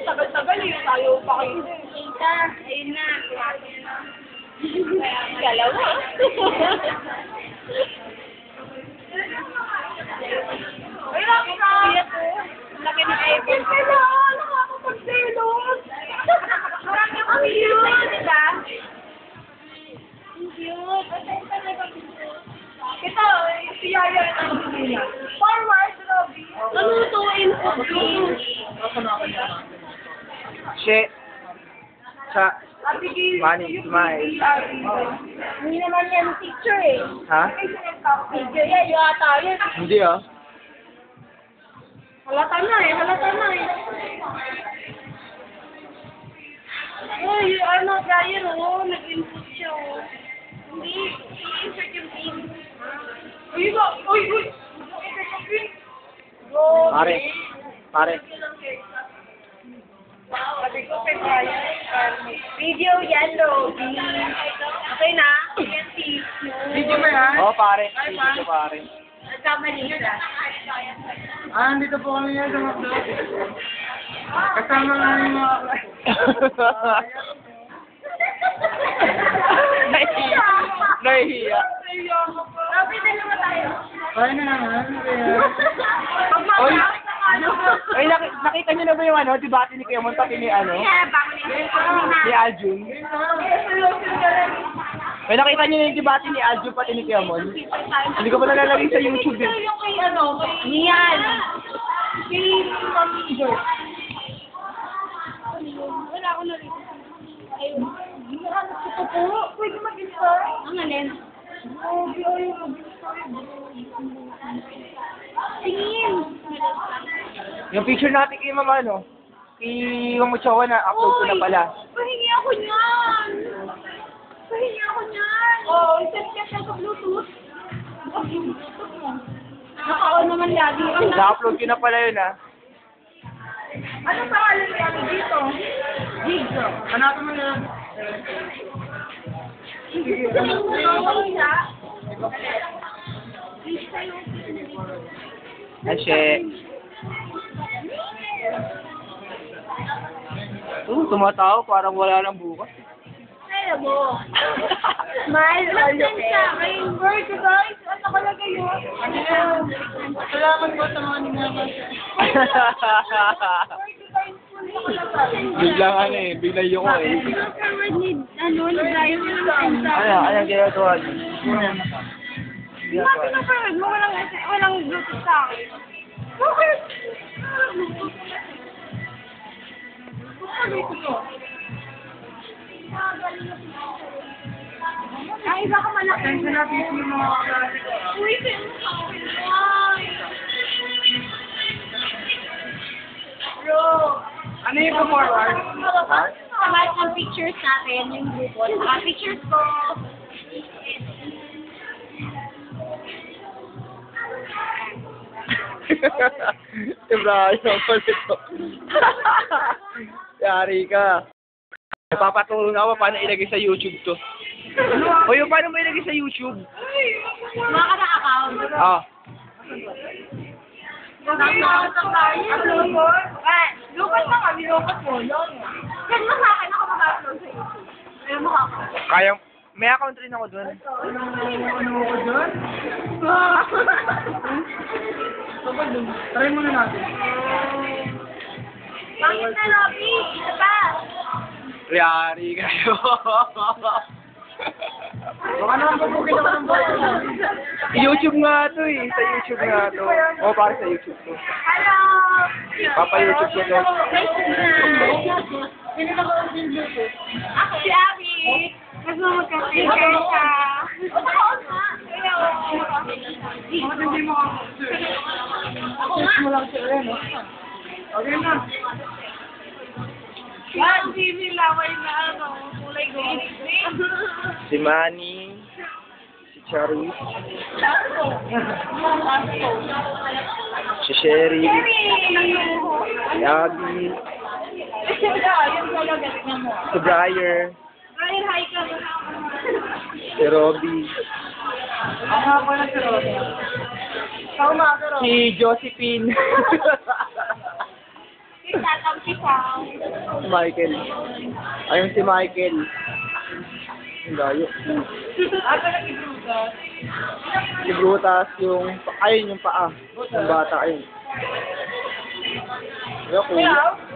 tagal-tagal eh. Tayo pa kayo. Tita, ayun na. Galaw mo. Ay, laki na. Laki ng iPhone. Nakakapagselos. Marami ang cute, diba? Cute. Ito, si Yaya ito. Forward, Robby. Nalutuin ko. Shit. Sa Abigil. Money, smile. Hindi naman yan picture eh. Ha? Video yan, yung ata yun. Hindi ah. Halata na eh. Uy, ano, Brian, oh, nag-input siya, oh. Hindi, i-insert yung pin. Uy, ba? Uy! Pare. Sabi ko kay Brian. Video yan, Robby. Okay na? Yan, see. Video ba yan? Oh, pare. Dito pare. Nagkamali siya. Nandito po kami yan sa McDo. Kasama nga yung mga... Nahihiya. Robby, dalawa tayo. Kaya na naman. Oy, ay, nakita niyo na ba yung debate ni Kuya Mon pati ni Kaya, bakit ni Aljun? Ay, nakita niyo na yung debate ni Aljun pati ni Kuya Mon? Hindi ko pa nalalagay sa YouTube eh. Yung kay Niyan. kay Mami Jo. Wala ako na rin. Hinahanap ko po. Pwede mag-install? Ang alin? Tingin. Yung picture natin kay Mama, kay Mama Chowa na upload ko na pala. Pahingi ako niyan. Oo, isend ka siya sa Bluetooth. Naka-on naman lagi. Na-upload ko na pala yun Ano pangalan niya dito? Jigsaw. Hanapin mo na. Kasi, tumatawa parang wala nang bukas. Kaya mo. Smile all the Sa akin, bird, guys. Ano nakalagay yun? Salamat po sa mga ningaman. Bigla yung ko eh. Forward ni, ni Brian mo lang Ano ginagawa niyo? Bakit na forward mo? Walang Bluetooth sa akin. Bakit? Ay, iba ka malaki. Attention natin yung mga kaklase ko. Uy, ay. Bro, ano yung forward? Sabay ang pictures natin, yung grupo. Pictures ko. Si Brian, palito. Yari ka. Napapatulong ako paano ilagay sa YouTube to. O yung paano mo ilagay sa YouTube? Mga ka na account. Ah. Lukas na kami, lukas mo. Send mo sa akin, ako mag-upload sa YouTube. Ayun mo ako. Kaya, may account rin ako doon. Ano ko dyan? Try muna natin. Bakit na, Robby? Isa pa. Yari kayo. Baka naman pagbukin ako ng bayan. YouTube nga to eh. Sa YouTube nga to. O, para sa YouTube to. Hello. Papa-YouTube ko to. Sino na ko ang Bluetooth? Ako si Abby. Gusto mo magka-sticker siya. Bakit hindi mo ako? Search mo lang siya rin, no? Okay na. Yan, TV laway na kulay green. Si Manny. Si Charis. Si Sherry. Si Abby. Si Briar. Brian, hi ka. Si Robby. Ako ako na si Rosa. Ikaw na, Rosa. Si Josephine. Si Nagtatampisaw. Si Michael. Ayun si Michael. Ang layo. Asa na si Brutas? Si Brutas yung... Ayun yung paa. Yung bata, ayun. Ayun, kuya.